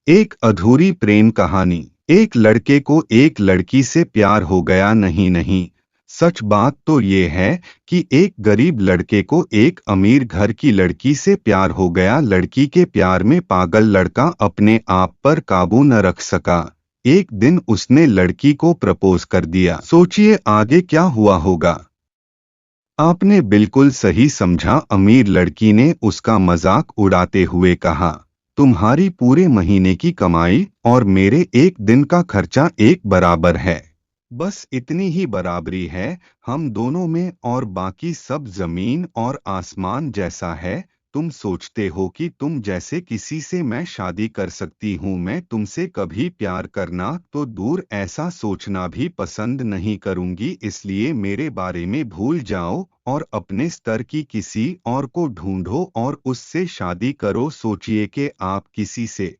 एक अधूरी प्रेम कहानी। एक लड़के को एक लड़की से प्यार हो गया। नहीं नहीं, सच बात तो ये है कि एक गरीब लड़के को एक अमीर घर की लड़की से प्यार हो गया। लड़की के प्यार में पागल लड़का अपने आप पर काबू न रख सका। एक दिन उसने लड़की को प्रपोज कर दिया। सोचिए आगे क्या हुआ होगा। आपने बिल्कुल सही समझा। अमीर लड़की ने उसका मजाक उड़ाते हुए कहा, तुम्हारी पूरे महीने की कमाई और मेरे एक दिन का खर्चा एक बराबर है। बस इतनी ही बराबरी है हम दोनों में, और बाकी सब जमीन और आसमान जैसा है। तुम सोचते हो कि तुम जैसे किसी से मैं शादी कर सकती हूँ। मैं तुमसे कभी प्यार करना तो दूर, ऐसा सोचना भी पसंद नहीं करूंगी। इसलिए मेरे बारे में भूल जाओ और अपने स्तर की किसी और को ढूंढो और उससे शादी करो। सोचिए कि आप किसी से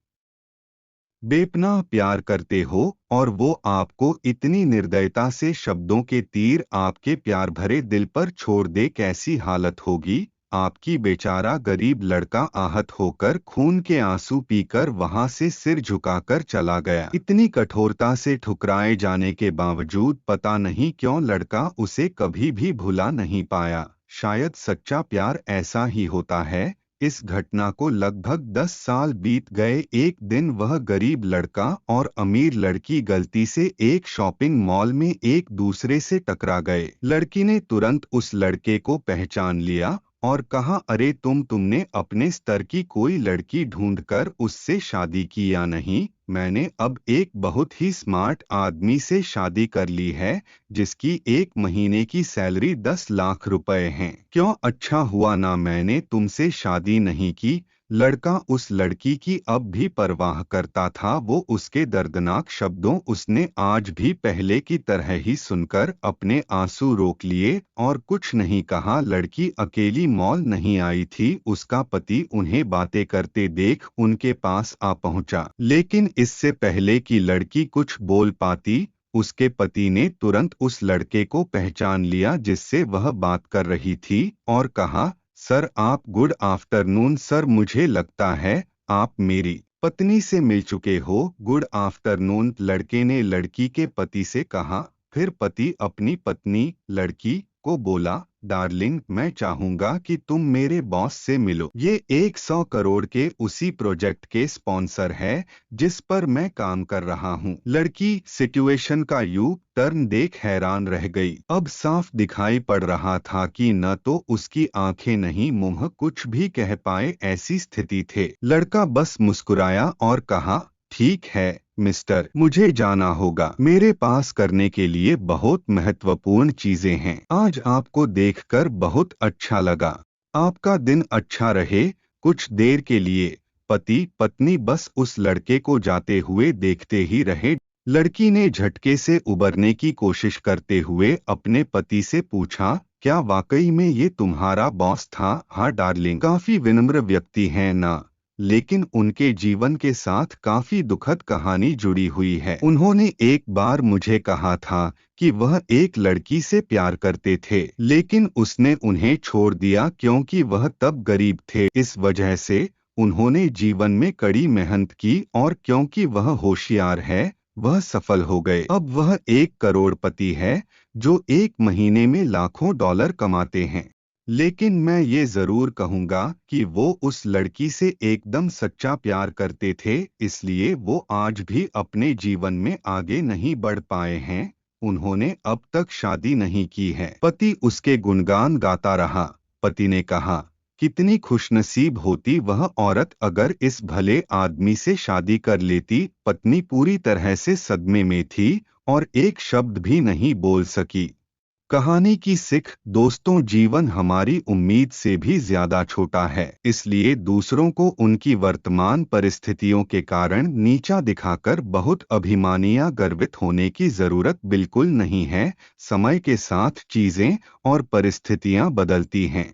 बेपनाह प्यार करते हो और वो आपको इतनी निर्दयता से शब्दों के तीर आपके प्यार भरे दिल पर छोड़ दे, कैसी हालत होगी आपकी। बेचारा गरीब लड़का आहत होकर खून के आंसू पीकर वहां से सिर झुकाकर चला गया। इतनी कठोरता से ठुकराए जाने के बावजूद पता नहीं क्यों लड़का उसे कभी भी भुला नहीं पाया। शायद सच्चा प्यार ऐसा ही होता है। इस घटना को लगभग 10 साल बीत गए। एक दिन वह गरीब लड़का और अमीर लड़की गलती से एक शॉपिंग मॉल में एक दूसरे से टकरा गए। लड़की ने तुरंत उस लड़के को पहचान लिया और कहा, अरे तुमने अपने स्तर की कोई लड़की ढूंढकर उससे शादी की या नहीं? मैंने अब एक बहुत ही स्मार्ट आदमी से शादी कर ली है जिसकी एक महीने की सैलरी 10 लाख रुपए है। क्यों, अच्छा हुआ ना मैंने तुमसे शादी नहीं की। लड़का उस लड़की की अब भी परवाह करता था। वो उसके दर्दनाक शब्दों उसने आज भी पहले की तरह ही सुनकर अपने आंसू रोक लिए और कुछ नहीं कहा। लड़की अकेली मॉल नहीं आई थी। उसका पति उन्हें बातें करते देख उनके पास आ पहुंचा, लेकिन इससे पहले कि लड़की कुछ बोल पाती उसके पति ने तुरंत उस लड़के को पहचान लिया जिससे वह बात कर रही थी और कहा, सर आप गुड आफ्टरनून सर, मुझे लगता है आप मेरी पत्नी से मिल चुके हो। गुड आफ्टरनून, लड़के ने लड़की के पति से कहा। फिर पति अपनी पत्नी लड़की को बोला, डार्लिंग मैं चाहूंगा कि तुम मेरे बॉस से मिलो। ये 100 करोड़ के उसी प्रोजेक्ट के स्पॉन्सर है जिस पर मैं काम कर रहा हूँ। लड़की सिचुएशन का यू टर्न देख हैरान रह गई। अब साफ दिखाई पड़ रहा था कि न तो उसकी आंखें नहीं मुंह कुछ भी कह पाए, ऐसी स्थिति थे। लड़का बस मुस्कुराया और कहा, ठीक है मिस्टर, मुझे जाना होगा। मेरे पास करने के लिए बहुत महत्वपूर्ण चीजें हैं। आज आपको देखकर बहुत अच्छा लगा। आपका दिन अच्छा रहे। कुछ देर के लिए पति पत्नी बस उस लड़के को जाते हुए देखते ही रहे। लड़की ने झटके से उबरने की कोशिश करते हुए अपने पति से पूछा, क्या वाकई में ये तुम्हारा बॉस था? हाँ डार्लिंग, काफी विनम्र व्यक्ति हैं ना, लेकिन उनके जीवन के साथ काफी दुखद कहानी जुड़ी हुई है। उन्होंने एक बार मुझे कहा था कि वह एक लड़की से प्यार करते थे, लेकिन उसने उन्हें छोड़ दिया क्योंकि वह तब गरीब थे। इस वजह से उन्होंने जीवन में कड़ी मेहनत की और क्योंकि वह होशियार है वह सफल हो गए। अब वह एक करोड़पति है जो एक महीने में लाखों डॉलर कमाते हैं। लेकिन मैं ये जरूर कहूंगा कि वो उस लड़की से एकदम सच्चा प्यार करते थे, इसलिए वो आज भी अपने जीवन में आगे नहीं बढ़ पाए हैं। उन्होंने अब तक शादी नहीं की है। पति उसके गुणगान गाता रहा। पति ने कहा, कितनी खुशनसीब होती वह औरत अगर इस भले आदमी से शादी कर लेती। पत्नी पूरी तरह से सदमे में थी और एक शब्द भी नहीं बोल सकी। कहानी की सीख, दोस्तों जीवन हमारी उम्मीद से भी ज्यादा छोटा है, इसलिए दूसरों को उनकी वर्तमान परिस्थितियों के कारण नीचा दिखाकर बहुत अभिमानी या गर्वित होने की जरूरत बिल्कुल नहीं है। समय के साथ चीजें और परिस्थितियां बदलती हैं।